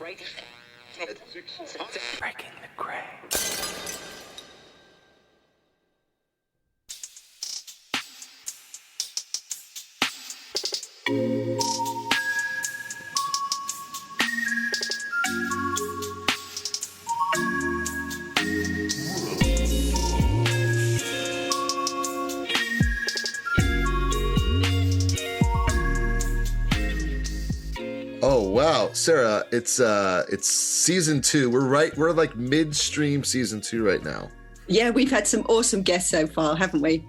Breaking the gray. Oh wow, Sarah, it's season 2. We're like midstream season 2 right now. Yeah, we've had some awesome guests so far, haven't we?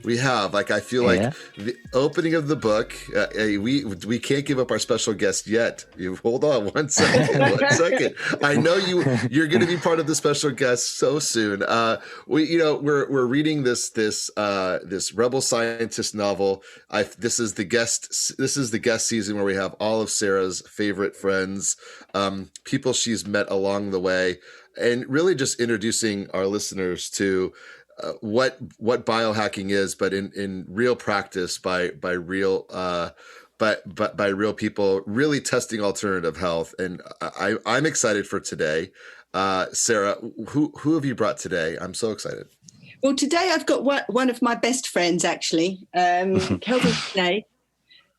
We have. Like, I feel like the opening of the book, we can't give up our special guest yet. You hold on one second. I know you're going to be part of the special guest so soon. We're reading this Rebel Scientist novel. This is the guest season where we have all of Sarah's favorite friends, people she's met along the way, and really just introducing our listeners to what biohacking is, but in real practice by real people really testing alternative health. And I'm excited for today. Sarah, who have you brought today? I'm so excited. Well, today I've got one of my best friends, actually, Kelvin Snaith.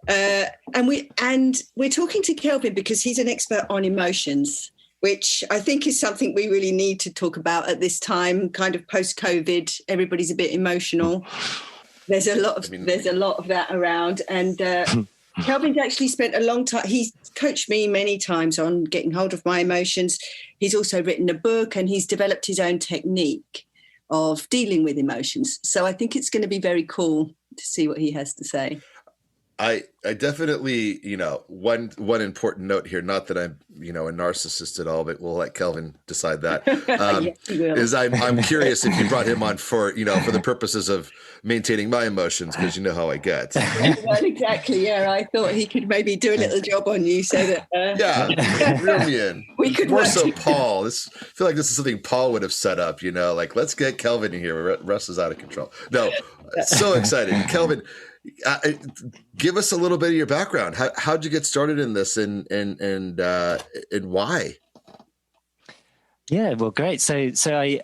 And we're talking to Kelvin because he's an expert on emotions, which I think is something we really need to talk about at this time, kind of post-COVID. Everybody's a bit emotional. There's a lot of that around. And Kelvin's actually spent a long time. He's coached me many times on getting hold of my emotions. He's also written a book, and he's developed his own technique of dealing with emotions. So I think it's going to be very cool to see what he has to say. I definitely, one important note here, not that I'm, a narcissist at all, but we'll let Kelvin decide that. Yes, he will. Is I'm curious if you brought him on for the purposes of maintaining my emotions, because you know how I get. Well, exactly. Yeah, I thought he could maybe do a little job on you so that reel me in. We could more work so together. Paul. I feel like this is something Paul would have set up. Like, let's get Kelvin in here. Russ is out of control. No, so excited, Kelvin. Give us a little bit of your background. How'd you get started in this, and why? Yeah, well, great. So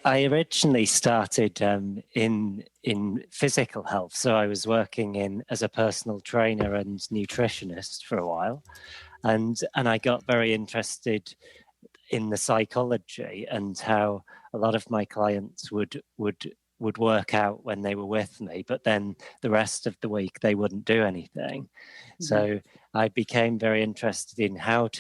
I originally started in physical health. So I was working as a personal trainer and nutritionist for a while, and I got very interested in the psychology and how a lot of my clients would work out when they were with me, but then the rest of the week they wouldn't do anything. Mm-hmm. So I became very interested in how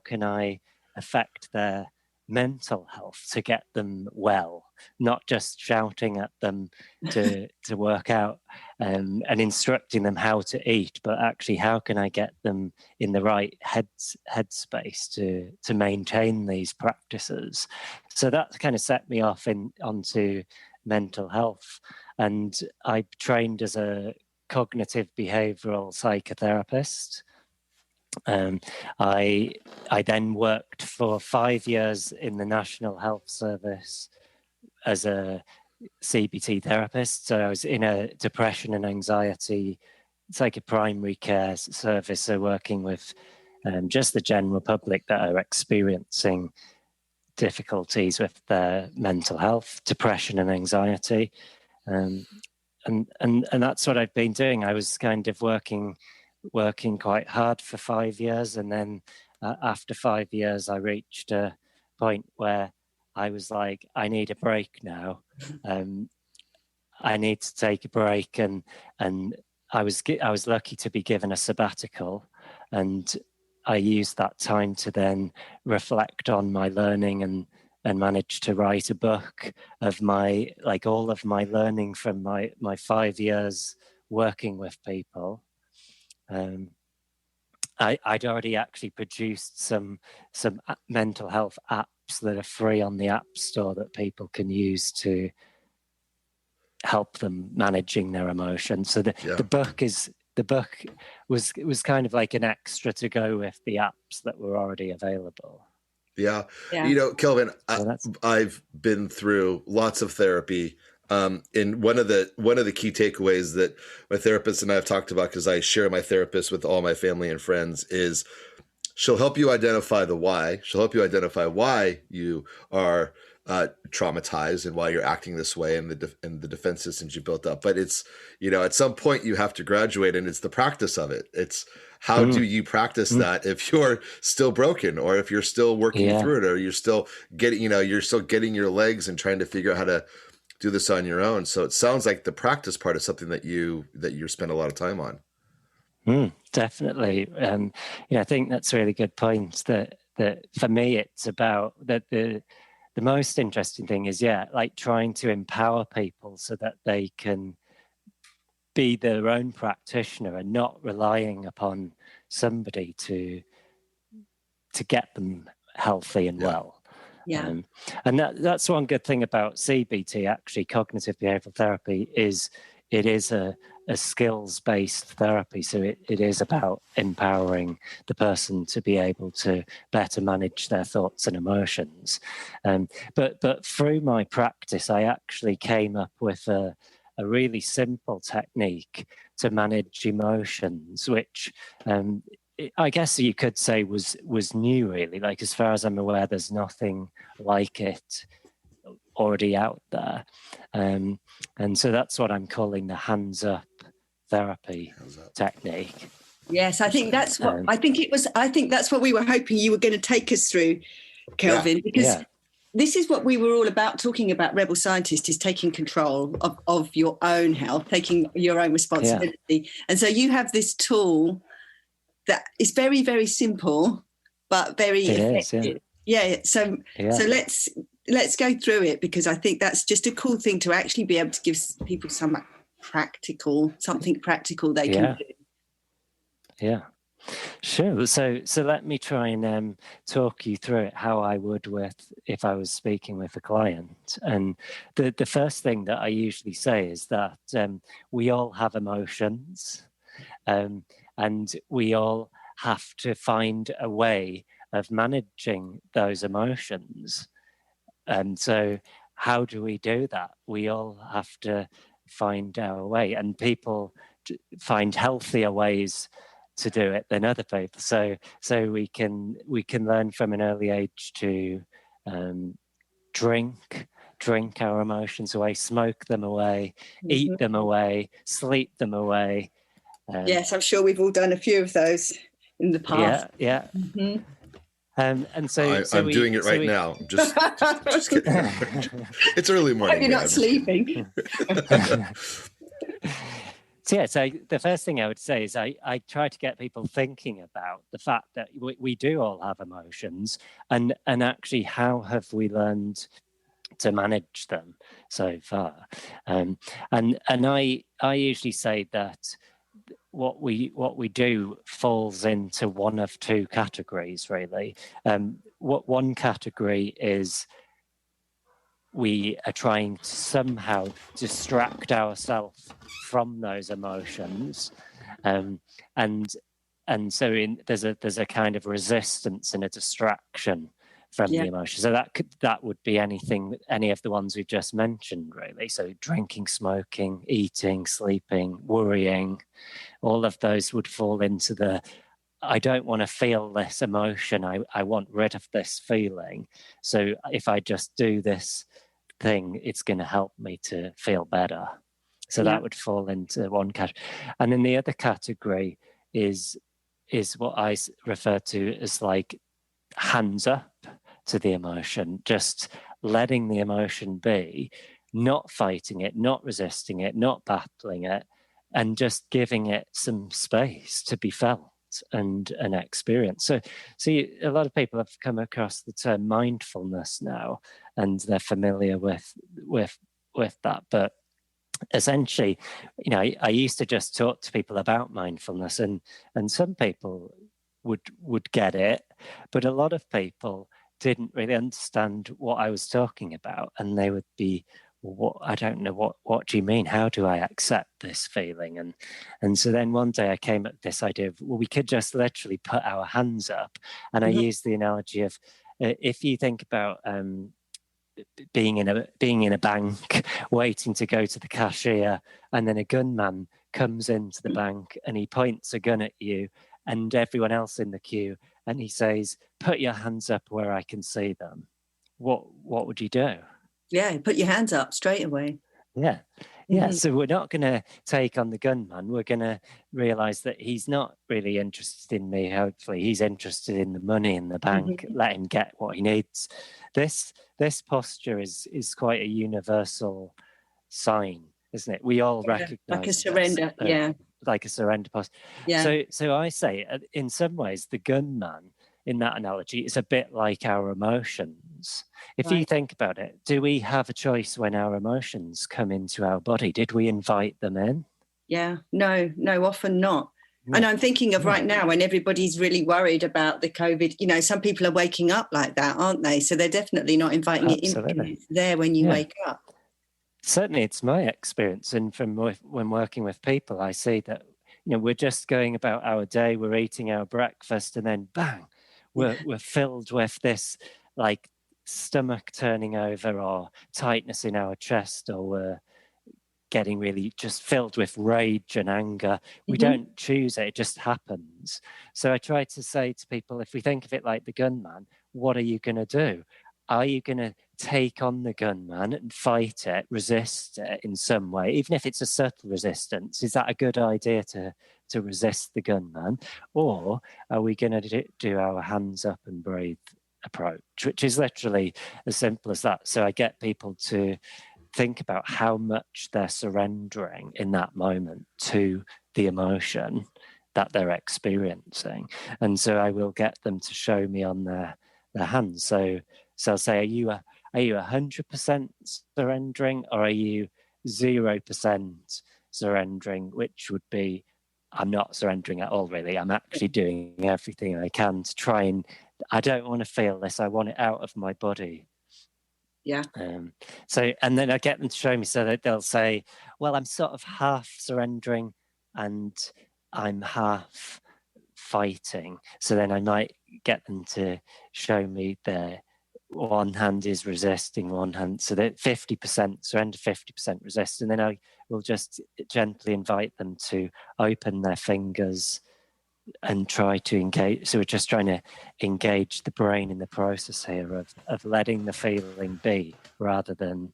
can I affect their mental health to get them well, not just shouting at them to work out and instructing them how to eat, but actually how can I get them in the right headspace to maintain these practices. So that kind of set me off onto mental health, and I trained as a cognitive behavioral psychotherapist. I then worked for 5 years in the National Health Service as a CBT therapist. So I was in a depression and anxiety, it's like a primary care service, so working with just the general public that are experiencing difficulties with their mental health, depression and anxiety, and that's what I've been doing. I was kind of working quite hard for 5 years, and then after 5 years I reached a point where I was like, I need a break now. I need to take a break, and I was lucky to be given a sabbatical, and I used that time to then reflect on my learning and manage to write a book of all of my learning from my 5 years working with people. I'd already actually produced some mental health apps that are free on the App Store that people can use to help them managing their emotions. So the book was kind of like an extra to go with the apps that were already available. Yeah. Kelvin, I've been through lots of therapy. And one of the key takeaways that my therapist and I have talked about, because I share my therapist with all my family and friends, is she'll help you identify the why. She'll help you identify why you are traumatized and why you're acting this way and the defense systems you built up. But it's, at some point you have to graduate, and it's the practice of it. It's how do you practice that if you're still broken, or if you're still working through it, or you're still getting, your legs and trying to figure out how to do this on your own. So it sounds like the practice part is something that you spend a lot of time on. Definitely. I think that's a really good point, that for me, it's about that the most interesting thing is, like trying to empower people so that they can be their own practitioner and not relying upon somebody to get them healthy and well. Yeah. And that's one good thing about CBT, actually, cognitive behavioral therapy, is it is a skills-based therapy. So it is about empowering the person to be able to better manage their thoughts and emotions. But through my practice, I actually came up with a really simple technique to manage emotions, which I guess you could say was new, really. Like, as far as I'm aware, there's nothing like it already out there. And so that's what I'm calling the hands-up therapy technique. Yes, I think that's what I think that's what we were hoping you were going to take us through, Kelvin, because this is what we were all about talking about. Rebel Scientist is taking control of your own health, taking your own responsibility. And so you have this tool that is very, very simple, but very effective. So let's go through it, because I think that's just a cool thing to actually be able to give people something practical they can do. Yeah, sure. So let me try and talk you through it, how I would if I was speaking with a client. And the first thing that I usually say is that we all have emotions, and we all have to find a way of managing those emotions. And so how do we do that? We all have to find our way, and people find healthier ways to do it than other people. So we can learn from an early age to drink our emotions away, smoke them away, eat them away, sleep them away. Yes, I'm sure we've all done a few of those in the past. Yeah. Mm-hmm. And so I'm doing it right now. Just kidding. It's early morning. I hope you're not sleeping. So the first thing I would say is I try to get people thinking about the fact that we do all have emotions, and actually how have we learned to manage them so far. And I usually say that what we do falls into one of two categories, really. What one category is we are trying to somehow distract ourselves from those emotions, and so there's a kind of resistance and a distraction from the emotion. So that would be any of the ones we've just mentioned, really. So drinking, smoking, eating, sleeping, worrying, all of those would fall into the I don't want to feel this emotion. I want rid of this feeling. So if I just do this thing, it's going to help me to feel better. So that would fall into one category. And then the other category is what I refer to as like hands up to the emotion, just letting the emotion be, not fighting it, not resisting it, not battling it, and just giving it some space to be felt and experienced. So see, a lot of people have come across the term mindfulness now, and they're familiar with that. But essentially, I used to just talk to people about mindfulness, and some people would get it, but a lot of people didn't really understand what I was talking about, and they would be, I don't know, what do you mean? How do I accept this feeling? And so then one day I came up with this idea of, well, we could just literally put our hands up. And I used the analogy of, if you think about being in a bank, waiting to go to the cashier, and then a gunman comes into the bank and he points a gun at you, and everyone else in the queue and he says, put your hands up where I can see them, what would you do? Yeah, put your hands up straight away. Yeah. Yeah, so we're not going to take on the gunman. We're going to realize that he's not really interested in me. Hopefully, he's interested in the money in the bank. Let him get what he needs. This posture is quite a universal sign, isn't it? We all recognize like a surrender. Like a surrender posture. Yeah. So I say, in some ways, the gunman in that analogy is a bit like our emotions. If you think about it, do we have a choice when our emotions come into our body? Did we invite them in? Yeah, no, often not. No. And I'm thinking of right now when everybody's really worried about the COVID, some people are waking up like that, aren't they? So they're definitely not inviting it in. It's there when you wake up. Certainly, it's my experience. And from when working with people, I see that, we're just going about our day, we're eating our breakfast, and then bang, we're filled with this like stomach turning over or tightness in our chest, or we're getting really just filled with rage and anger. We don't choose it, it just happens. So I try to say to people, if we think of it like the gunman, what are you going to do? Are you going to take on the gunman and fight it, resist it in some way, even if it's a subtle resistance? Is that a good idea to resist the gunman? Or are we going to do our hands up and breathe approach, which is literally as simple as that? So I get people to think about how much they're surrendering in that moment to the emotion that they're experiencing. And so I will get them to show me on their hands. So I'll say, are you 100% surrendering, or are you 0% surrendering? Which would be, I'm not surrendering at all, really. I'm actually doing everything I can to try and, I don't want to feel this. I want it out of my body. Yeah. So, and then I get them to show me, so that they'll say, well, I'm sort of half surrendering and I'm half fighting. So then I might get them to show me their one hand is resisting, one hand, so that 50% surrender, 50% resist. And then I will just gently invite them to open their fingers and try to engage. So we're just trying to engage the brain in the process here of letting the feeling be rather than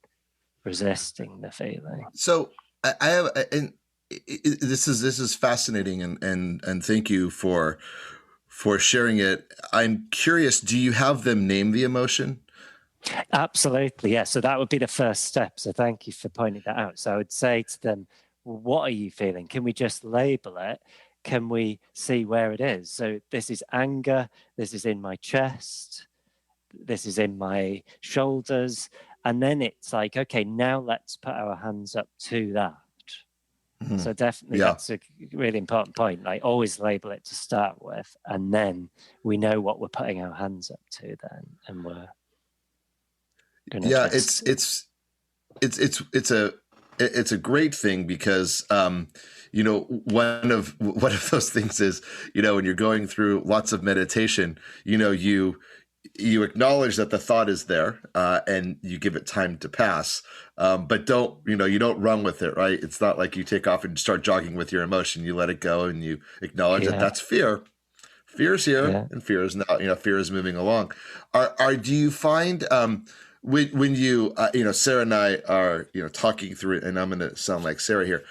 resisting the feeling. So I have, and this is fascinating, and thank you for sharing it. I'm curious, do you have them name the emotion? Absolutely, yeah. So that would be the first step. So thank you for pointing that out. So I would say to them, well, what are you feeling? Can we just label it? Can we see where it is? So this is anger, this is in my chest, this is in my shoulders. And then it's like, okay, now let's put our hands up to that. Mm-hmm. So definitely that's a really important point. Like, always label it to start with, and then we know what we're putting our hands up to then, and we're going to it's a great thing, because one of those things is, when you're going through lots of meditation, you acknowledge that the thought is there, and you give it time to pass, but you don't run with it, right? It's not like you take off and start jogging with your emotion. You let it go and you acknowledge that that's fear. Fear is here, and fear is not. Fear is moving along. Do you find when you Sarah and I are talking through it, and I'm going to sound like Sarah here.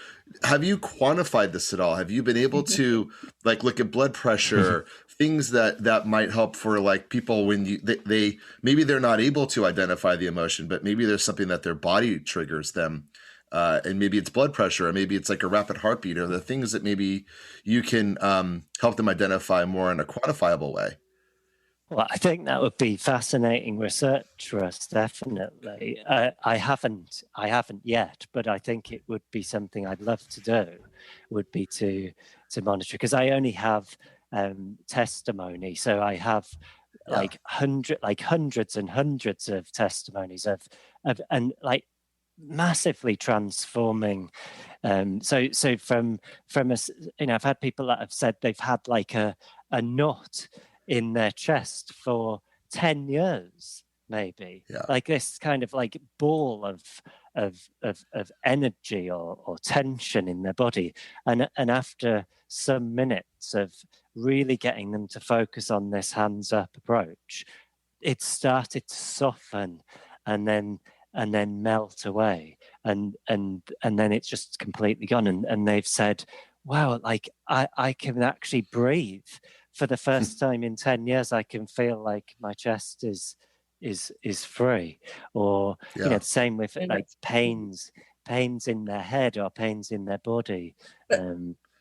Have you quantified this at all? Have you been able to look at blood pressure, things that might help for people when they maybe they're not able to identify the emotion, but maybe there's something that their body triggers them, and maybe it's blood pressure, or maybe it's like a rapid heartbeat, or the things that maybe you can help them identify more in a quantifiable way? Well, I think that would be fascinating research, Russ, definitely. I haven't yet, but I think it would be something I'd love to do, would be to monitor, because I only have testimony. So I have hundreds and hundreds of testimonies of and massively transforming. So from us, I've had people that have said they've had a knot in their chest for 10 years, maybe. This kind of ball of energy or tension in their body. And after some minutes of really getting them to focus on this hands up approach, it started to soften and then melt away, and then it's just completely gone. And they've said, wow, like I can actually breathe for the first time in 10 years. I can feel like my chest is free. Or you know, the same with like pains in their head or pains in their body.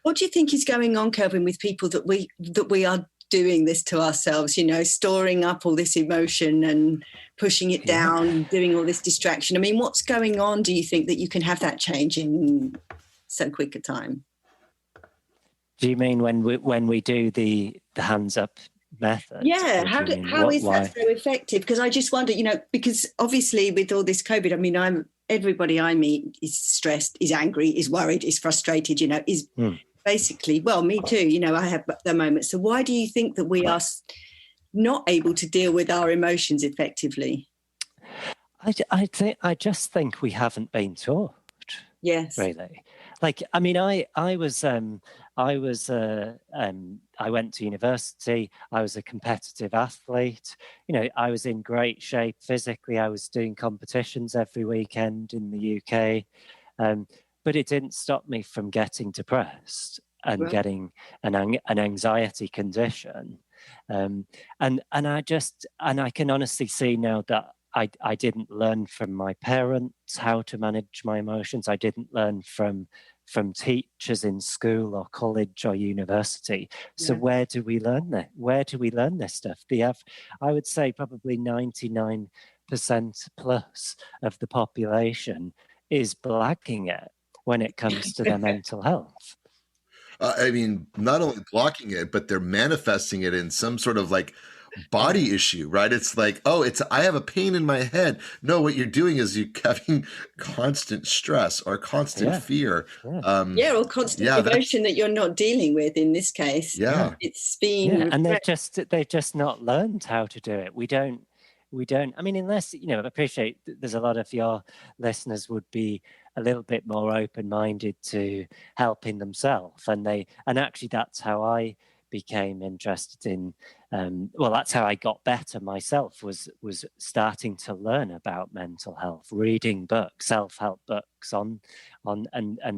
What do you think is going on, Kelvin, with people that we are doing this to ourselves, you know, storing up all this emotion and pushing it down, doing all this distraction? I mean, what's going on, do you think, that you can have that change in so quick a time? Do you mean when we do the hands up method? Yeah, how is that so effective? Because I just wonder, you know, because obviously with all this COVID, I mean, everybody I meet is stressed, is angry, is worried, is frustrated, you know, is basically, well, me too, you know, I have the moment. So why do you think that we are not able to deal with our emotions effectively? I just think we haven't been taught. Yes, really. Like, I mean, I went to university. I was a competitive athlete. You know, I was in great shape physically. I was doing competitions every weekend in the UK. But it didn't stop me from getting depressed and getting an anxiety condition. And I can honestly see now that I didn't learn from my parents how to manage my emotions. I didn't learn from teachers in school or college or university. So where do we learn that? Where do we learn this stuff? I would say probably 99% plus of the population is blacking it when it comes to their mental health. I mean, not only blocking it, but they're manifesting it in some sort of like body issue, right? It's like, I have a pain in my head. No, what you're doing is you're having constant stress or constant fear. Or constant emotion that you're not dealing with in this case. Yeah. It's been... and they've just not learned how to do it. We don't, I mean, unless, you know, I appreciate there's a lot of your listeners would be a little bit more open-minded to helping themselves. And actually that's how I became interested in, that's how I got better myself, was starting to learn about mental health, reading books, self-help books and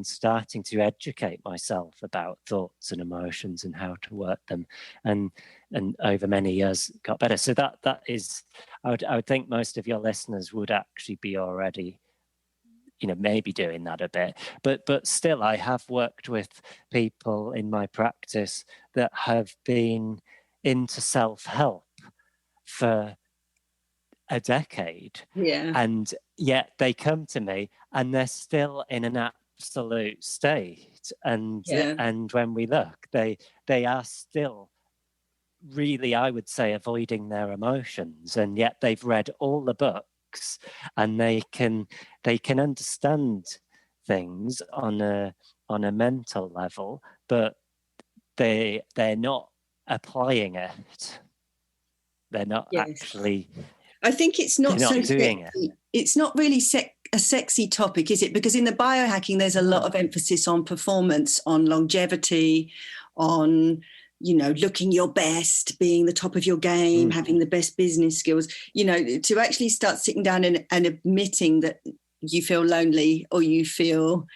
starting to educate myself about thoughts and emotions and how to work them, and over many years got better. So that is, I would think most of your listeners would actually be already, you know, maybe doing that a bit, but still I have worked with people in my practice that have been into self-help for a decade, and yet they come to me and they're still in an absolute state, and when we look, they are still really, I would say, avoiding their emotions, and yet they've read all the books and they can understand things on a mental level, but they're not applying it. They're not actually. I think it's not so doing sexy. It's not really a sexy topic, is it? Because in the biohacking, there's a lot of emphasis on performance, on longevity, on, you know, looking your best, being the top of your game, having the best business skills. You know, to actually start sitting down and admitting that you feel lonely or you feel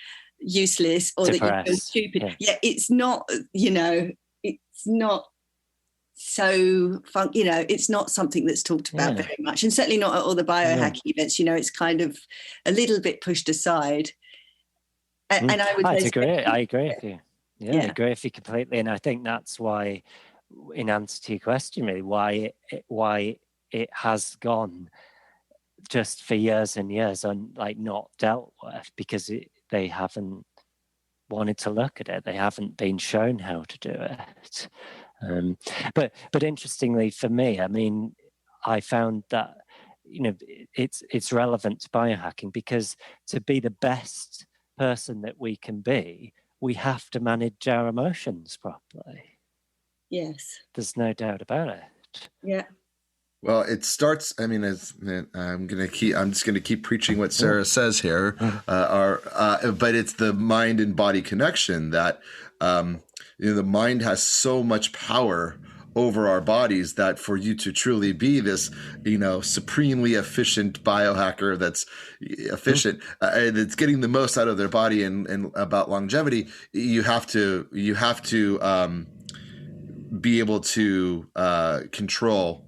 useless or depressed, that you feel stupid. It's not, you know, it's not so fun, you know, it's not something that's talked about very much, and certainly not at all the biohacking events. You know, it's kind of a little bit pushed aside. And I would I agree with you. I agree with you completely, and I think that's why, in answer to your question, really, why it has gone just for years and years and like not dealt with, because they haven't wanted to look at it. They haven't been shown how to do it. But interestingly for me, I mean, I found that, you know, it's relevant to biohacking, because to be the best person that we can be, we have to manage our emotions properly. Yes. There's no doubt about it. Yeah. Well, it starts, I mean, I'm just going to keep preaching what Sarah says here, but it's the mind and body connection that the mind has so much power over our bodies that for you to truly be this, supremely efficient biohacker that's efficient and it's getting the most out of their body and about longevity, you have to be able to control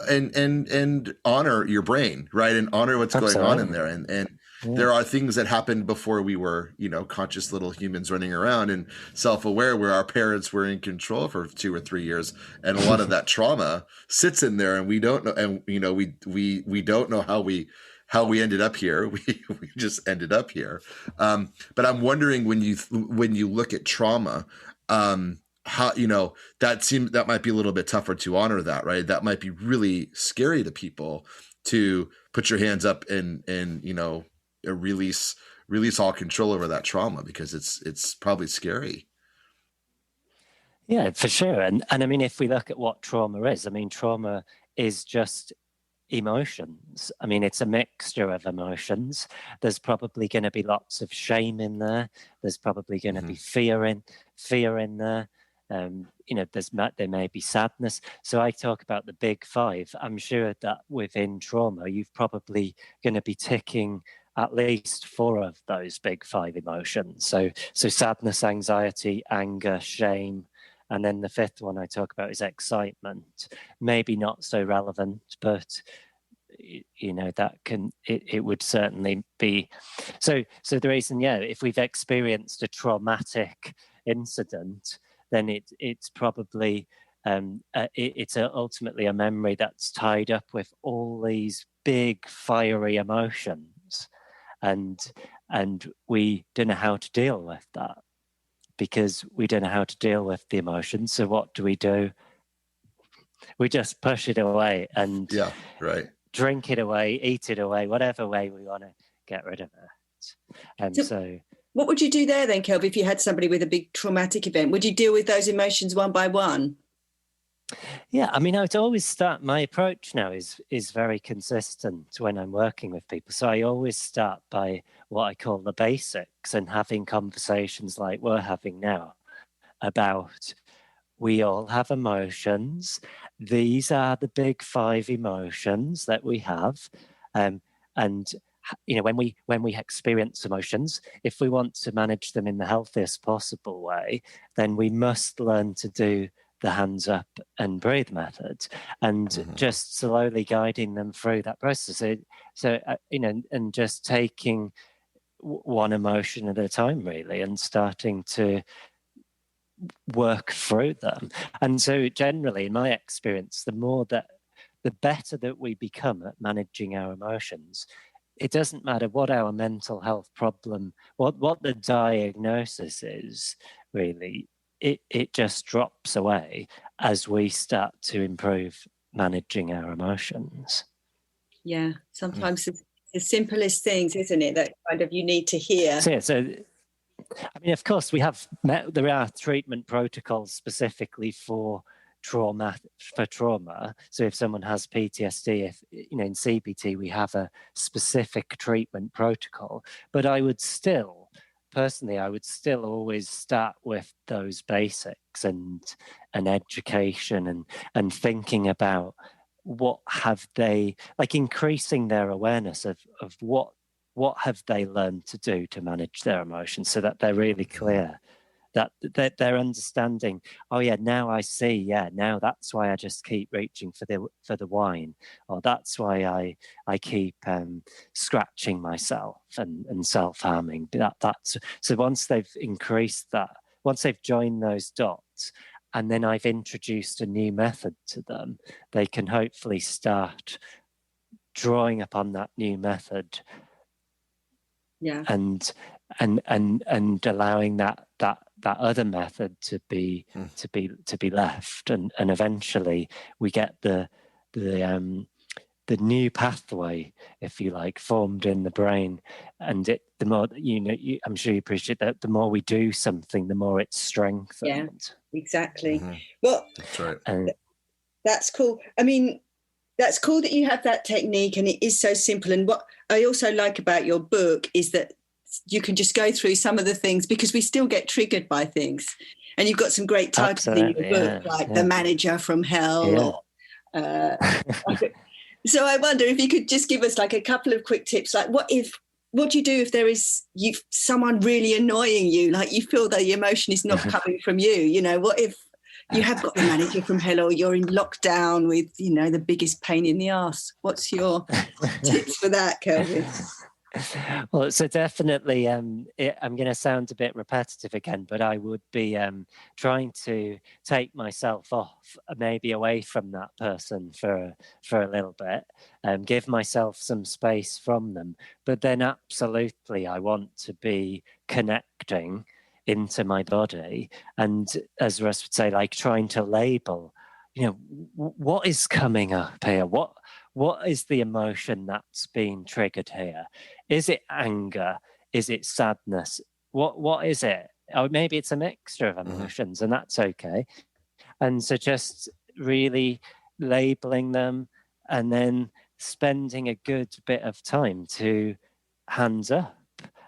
and honor your brain, right? And honor what's Absolutely. going on in there. And there are things that happened before we were, conscious little humans running around and self-aware, where our parents were in control for 2 or 3 years. And a lot of that trauma sits in there, and we don't know. And, we don't know how we ended up here. We just ended up here. But I'm wondering, when you look at trauma, how, that might be a little bit tougher to honor that, right? That might be really scary to people, to put your hands up and release all control over that trauma, because it's probably scary. Yeah, for sure. And I mean, if we look at what trauma is, trauma is just emotions. It's a mixture of emotions. There's probably going to be lots of shame in there. There's probably going to be fear in there. There may be sadness. So I talk about the big five. I'm sure that within trauma, you've probably going to be ticking at least 4 of those big 5 emotions. So sadness, anxiety, anger, shame. And then the 5th one I talk about is excitement. Maybe not so relevant, but it would certainly be. So the reason, if we've experienced a traumatic incident, then it's probably it's ultimately a memory that's tied up with all these big fiery emotions, and we don't know how to deal with that, because we don't know how to deal with the emotions. So what do? We just push it away and drink it away, eat it away, whatever way we want to get rid of it. And so what would you do there then, Kelvin, if you had somebody with a big traumatic event? Would you deal with those emotions one by one? Yeah, I would always start. My approach now is very consistent when I'm working with people. So I always start by what I call the basics, and having conversations like we're having now about, we all have emotions. These are the big 5 emotions that we have, and when we experience emotions, if we want to manage them in the healthiest possible way, then we must learn to do the hands up and breathe method, and just slowly guiding them through that process. And just taking one emotion at a time, really, and starting to work through them. And so generally, in my experience, the better that we become at managing our emotions, it doesn't matter what our mental health problem, what the diagnosis is, really, it just drops away as we start to improve managing our emotions. Yeah, sometimes it's the simplest things, isn't it, that kind of you need to hear. So of course, there are treatment protocols specifically for trauma. So if someone has PTSD, in CBT we have a specific treatment protocol. But I would still always start with those basics and education and thinking about what have they, like, increasing their awareness of what have they learned to do to manage their emotions, so that they're really clear, that they're understanding, oh yeah, now I see, yeah, now that's why I just keep reaching for the wine, or that's why I keep scratching myself and self-harming. That's so once they've increased that, once they've joined those dots, and then I've introduced a new method to them, they can hopefully start drawing upon that new method. Yeah. And allowing that other method to be left, and eventually we get the new pathway, if you like, formed in the brain. And the more I'm sure you appreciate that, the more we do something, the more it's strengthened. Yeah, exactly. Well, that's right. That's cool. That's cool that you have that technique, and it is so simple. And what I also like about your book is that you can just go through some of the things, because we still get triggered by things. And you've got some great titles in your book, like The Manager from Hell. Yeah. So I wonder if you could just give us like a couple of quick tips, like what do you do if there is someone really annoying you, like you feel that the emotion is not coming from you? You know, what if you have got the manager from hell, or you're in lockdown with, you know, the biggest pain in the ass? What's your tips for that, Kelvin? Well, so definitely, I'm going to sound a bit repetitive again, but I would be trying to take myself off, maybe away from that person for a little bit, give myself some space from them. But then absolutely, I want to be connecting into my body. And as Russ would say, like trying to label, you know, what is coming up here? What is the emotion that's being triggered here? Is it anger? Is it sadness? What is it? Or maybe it's a mixture of emotions, and that's okay. And so just really labeling them, and then spending a good bit of time to hands up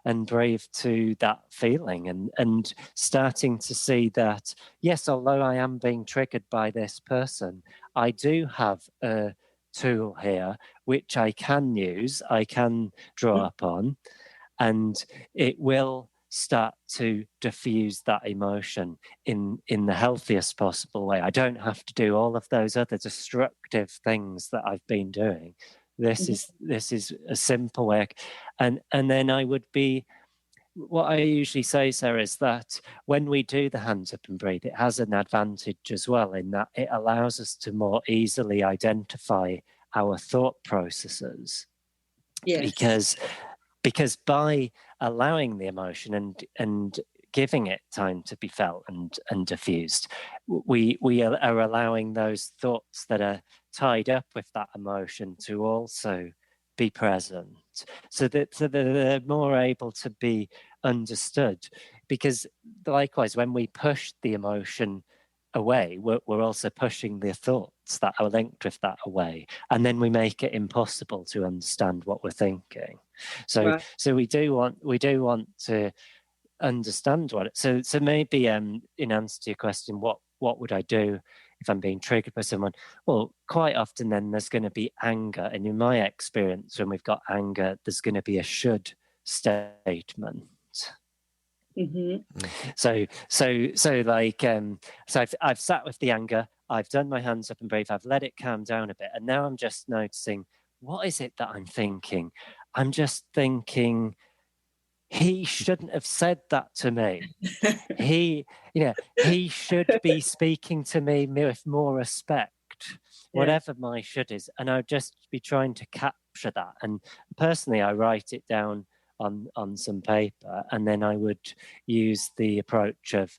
and brave to that feeling, and starting to see that, yes, although I am being triggered by this person, I do have a tool here which I can use, I can draw upon, and it will start to diffuse that emotion in the healthiest possible way. I don't have to do all of those other destructive things that I've been doing. This is a simple way. And then I would be, what I usually say, Sarah, is that when we do the hands up and breathe, it has an advantage as well, in that it allows us to more easily identify our thought processes. Yes. Because by allowing the emotion and giving it time to be felt and diffused, we are allowing those thoughts that are tied up with that emotion to also be present, so that they're more able to be understood. Because likewise, when we push the emotion away, we're also pushing the thoughts that are linked with that away, and then we make it impossible to understand what we're thinking. So we do want to understand what it. So maybe in answer to your question, what would I do if I'm being triggered by someone? Well, quite often then there's going to be anger, and in my experience, when we've got anger, there's going to be a should statement. So I've sat with the anger, I've done my hands up and breathe, I've let it calm down a bit, and now I'm just noticing, what is it that I'm thinking? I'm just thinking, he shouldn't have said that to me. He should be speaking to me with more respect, whatever my should is. And I'd just be trying to capture that. And personally, I write it down on some paper, and then I would use the approach of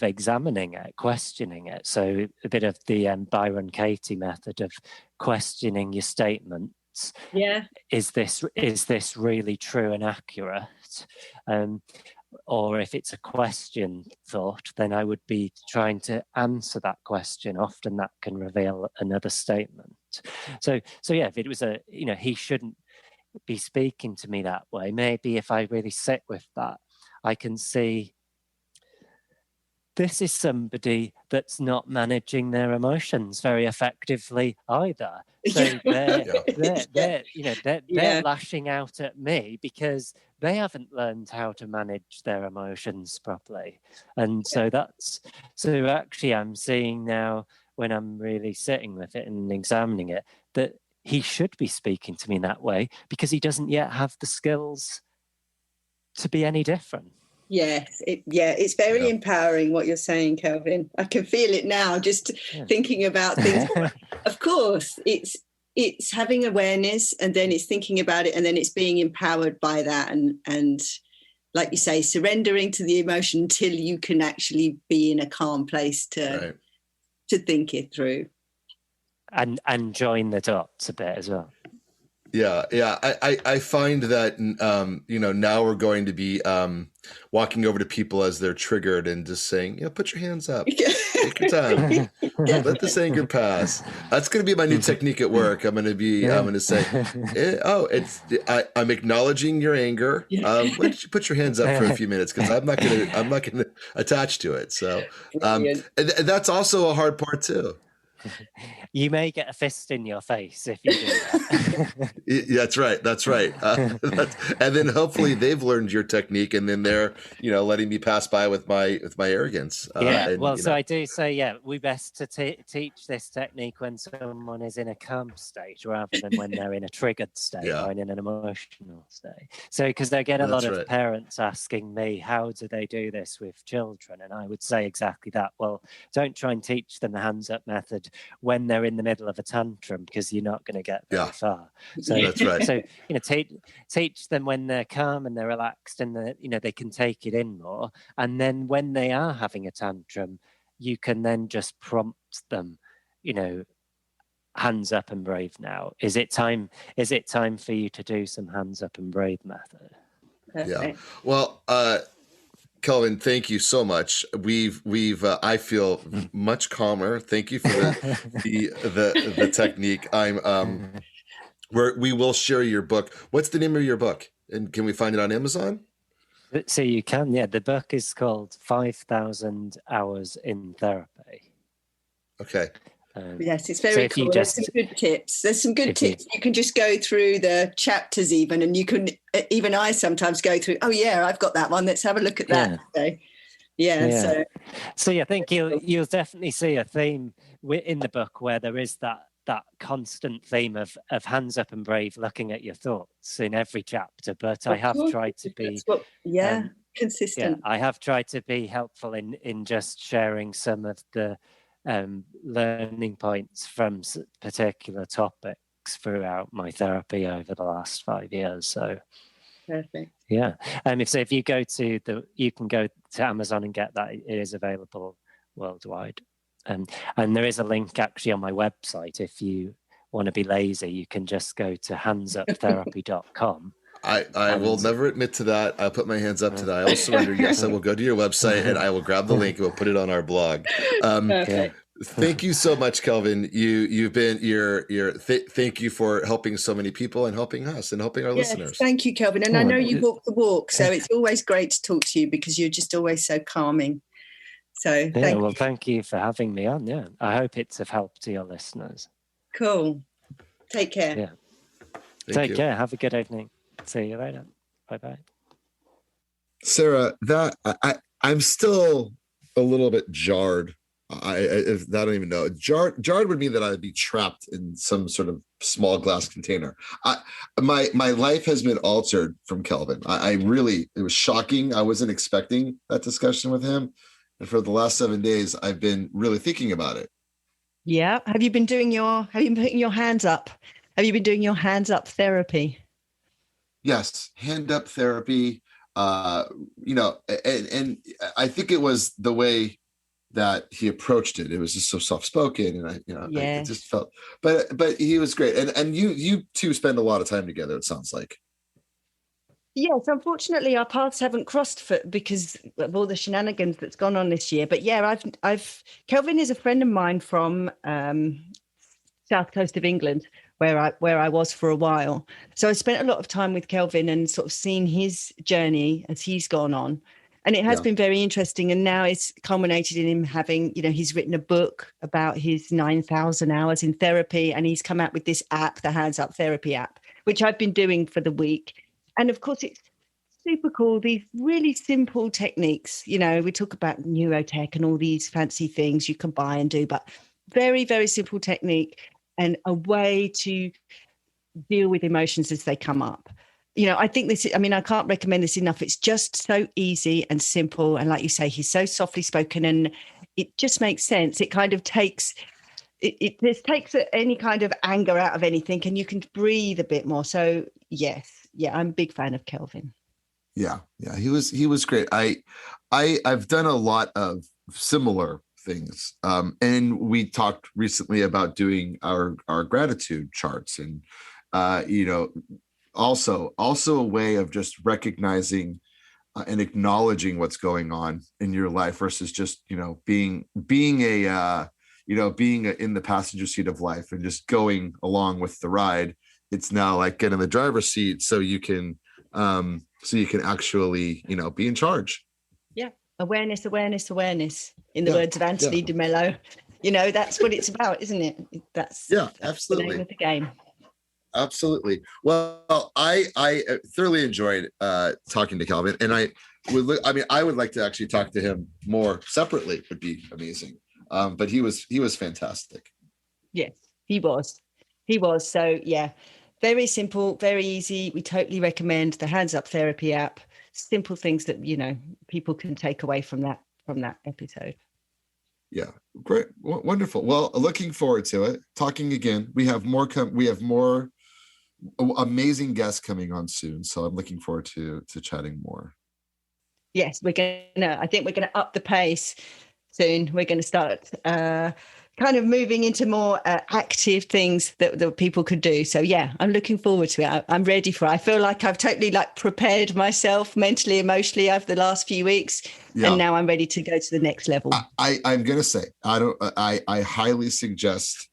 examining it, questioning it. So a bit of the Byron Katie method of questioning your statements. Yeah. Is this really true and accurate? Or if it's a question thought, then I would be trying to answer that question. Often that can reveal another statement. So yeah, if it was he shouldn't be speaking to me that way, maybe if I really sit with that, I can see, this is somebody that's not managing their emotions very effectively either. So they're lashing out at me because they haven't learned how to manage their emotions properly. And so actually I'm seeing now, when I'm really sitting with it and examining it, that he should be speaking to me in that way because he doesn't yet have the skills to be any different. Yes, it's very empowering what you're saying, Kelvin. I can feel it now, just thinking about things. Of course, it's having awareness, and then it's thinking about it, and then it's being empowered by that, and like you say, surrendering to the emotion until you can actually be in a calm place to think it through. And join the dots a bit as well. Yeah. I find that, now we're going to be walking over to people as they're triggered and just saying, put your hands up. Take your time. Let this anger pass. That's going to be my new technique at work. I'm going to say, I'm acknowledging your anger. Why don't you put your hands up for a few minutes? Because I'm not going to attach to it. So, and that's also a hard part too. You may get a fist in your face if you do that. That's right. And then hopefully they've learned your technique, and then they're letting me pass by with my arrogance. So I do say, we best to teach this technique when someone is in a calm state rather than when they're in a triggered state or in an emotional state. So because I get a lot of parents asking me, how do they do this with children? And I would say exactly that. Well, don't try and teach them the hands up method when they're in the middle of a tantrum, because you're not going to get very far. So that's right. So teach them when they're calm and they're relaxed and they can take it in more. And then when they are having a tantrum, you can then just prompt them, hands up and brave now. Is it time for you to do some hands up and brave method? Yeah. Well, Kelvin, thank you so much. I feel much calmer. Thank you for the technique. We will share your book. What's the name of your book? And can we find it on Amazon? So you can, the book is called 5,000 Hours in Therapy. Okay. Yes, it's very cool. There's some good tips. There's some good tips. You can just go through the chapters even, and you can, even I sometimes go through, I've got that one. Let's have a look at that. So I think you'll definitely see a theme in the book where there is that constant theme of hands up and brave, looking at your thoughts in every chapter. But I have tried to be consistent. I have tried to be helpful in just sharing some of the learning points from particular topics throughout my therapy over the last 5 years. So perfect. Yeah. If you you can go to Amazon and get that. It is available worldwide. And there is a link actually on my website. If you want to be lazy, you can just go to handsuptherapy.com. I will never admit to that. I'll put my hands up to that. I will surrender. Yes, I will go to your website and I will grab the link and we'll put it on our blog. Thank you so much, Kelvin. Thank you for helping so many people and helping us and helping our listeners. Thank you, Kelvin. And I know you walk the walk, so it's always great to talk to you because you're just always so calming. So thank you for having me on. Yeah, I hope it's of help to your listeners. Cool. Take care. Yeah. Take care. Have a good evening. See you later. Bye-bye. Sarah, I'm still a little bit jarred. I don't even know. Jarred would mean that I'd be trapped in some sort of small glass container. My life has been altered from Kelvin. It was shocking. I wasn't expecting that discussion with him. And for the last 7 days, I've been really thinking about it. Yeah. Have you been putting your hands up? Have you been doing your hands up therapy? Yes. Hand up therapy. And I think it was the way that he approached it. It was just so soft-spoken, and I just felt, but he was great. And you two spend a lot of time together, it sounds like. Yes, unfortunately, our paths haven't crossed because of all the shenanigans that's gone on this year. But yeah, Kelvin is a friend of mine from south coast of England, where I was for a while. So I spent a lot of time with Kelvin and sort of seen his journey as he's gone on. And it has been very interesting. And now it's culminated in him having, he's written a book about his 9,000 hours in therapy. And he's come out with this app, the Hands Up Therapy app, which I've been doing for the week. And of course, it's super cool. These really simple techniques, we talk about neurotech and all these fancy things you can buy and do, but very, very simple technique and a way to deal with emotions as they come up. I think I can't recommend this enough. It's just so easy and simple. And like you say, he's so softly spoken and it just makes sense. It kind of takes any kind of anger out of anything and you can breathe a bit more. So yes, I'm a big fan of Kelvin. Yeah. He was great. I've done a lot of similar things. And we talked recently about doing our gratitude charts and, also a way of just recognizing and acknowledging what's going on in your life versus just, being in the passenger seat of life and just going along with the ride. It's now like get in the driver's seat so you can actually, be in charge. Yeah. Awareness, in the words of Anthony de Mello. That's what it's about, isn't it? That's absolutely the name of the game. Absolutely. Well, I thoroughly enjoyed talking to Kelvin, and I would like to actually talk to him more separately. Would be amazing. But he was fantastic. Yes, he was. So yeah, very simple, very easy. We totally recommend the Hands Up Therapy app. Simple things that people can take away from that episode. Yeah, great, wonderful. Well, looking forward to it. Talking again. We have more amazing guests coming on soon, so I'm looking forward to chatting more. Yes, I think we're gonna up the pace soon. We're going to start kind of moving into more active things that people could do. So yeah, I'm looking forward to it. I'm ready for it. I feel like I've totally prepared myself mentally, emotionally over the last few weeks. Yeah. And now I'm ready to go to the next level. I'm going to say, I highly suggest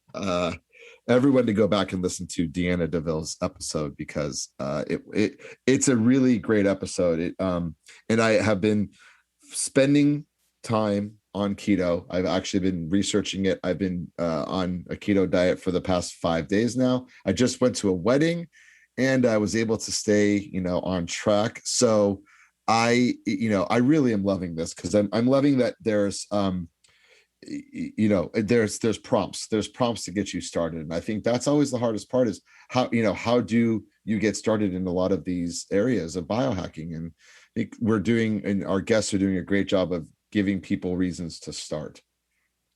everyone to go back and listen to Deanna DeVille's episode, because it's a really great episode. And I have been spending time on keto. I've actually been researching it. I've been on a keto diet for the past 5 days now. I just went to a wedding and I was able to stay, on track. So I really am loving this, because I'm loving that there's there's prompts to get you started. And I think that's always the hardest part, is how do you get started in a lot of these areas of biohacking. And I think and our guests are doing a great job of giving people reasons to start.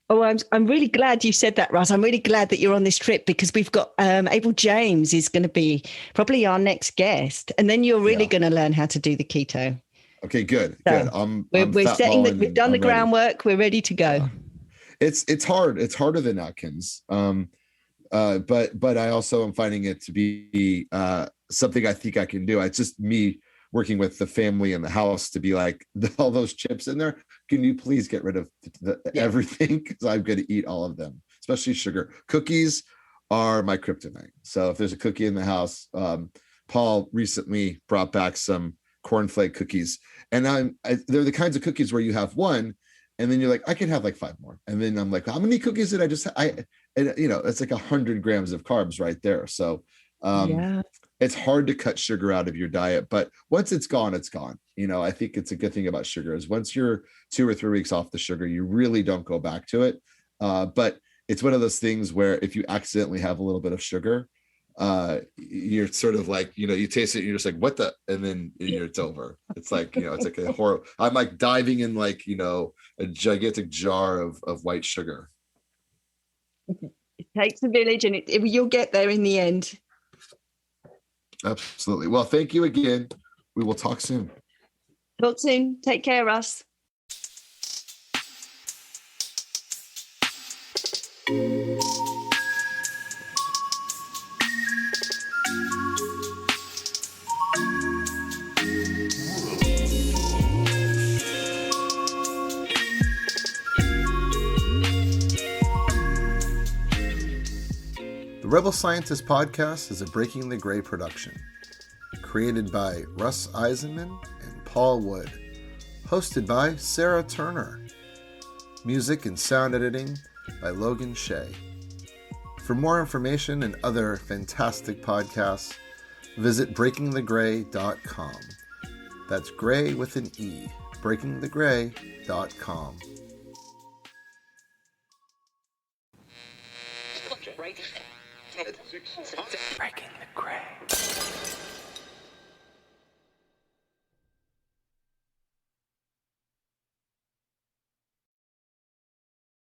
Oh, I'm really glad you said that, Russ. I'm really glad that you're on this trip, because we've got Abel James is going to be probably our next guest, and then you're really going to learn how to do the keto. Okay, good. We've done the groundwork. We're ready to go. Yeah. It's hard. It's harder than Atkins. But I also am finding it to be something I think I can do. It's just me working with the family in the house to be like, all those chips in there, can you please get rid of everything? Because I'm going to eat all of them, especially sugar. Cookies are my kryptonite. So if there's a cookie in the house, Paul recently brought back some cornflake cookies, and they're the kinds of cookies where you have one, and then you're like, I can have like 5 more. And then I'm like, how many cookies did I just, it's like 100 grams of carbs right there. So it's hard to cut sugar out of your diet, but once it's gone, it's gone. I think it's a good thing about sugar is once you're 2 or 3 weeks off the sugar, you really don't go back to it. But it's one of those things where if you accidentally have a little bit of sugar, you're sort of like, you taste it and you're just like, what the, and then it's over. It's like, it's like a horror. I'm like diving in like, a gigantic jar of white sugar. It takes a village, and you'll get there in the end. Absolutely. Well, thank you again. We will talk soon. Talk soon. Take care, Russ. The Rebel Scientist Podcast is a Breaking the Gray production, created by Russ Eisenman and Paul Wood, hosted by Sarah Turner, music and sound editing by Logan Shea. For more information and other fantastic podcasts, visit breakingthegray.com. That's gray with an E, breakingthegray.com. Breaking the Gray.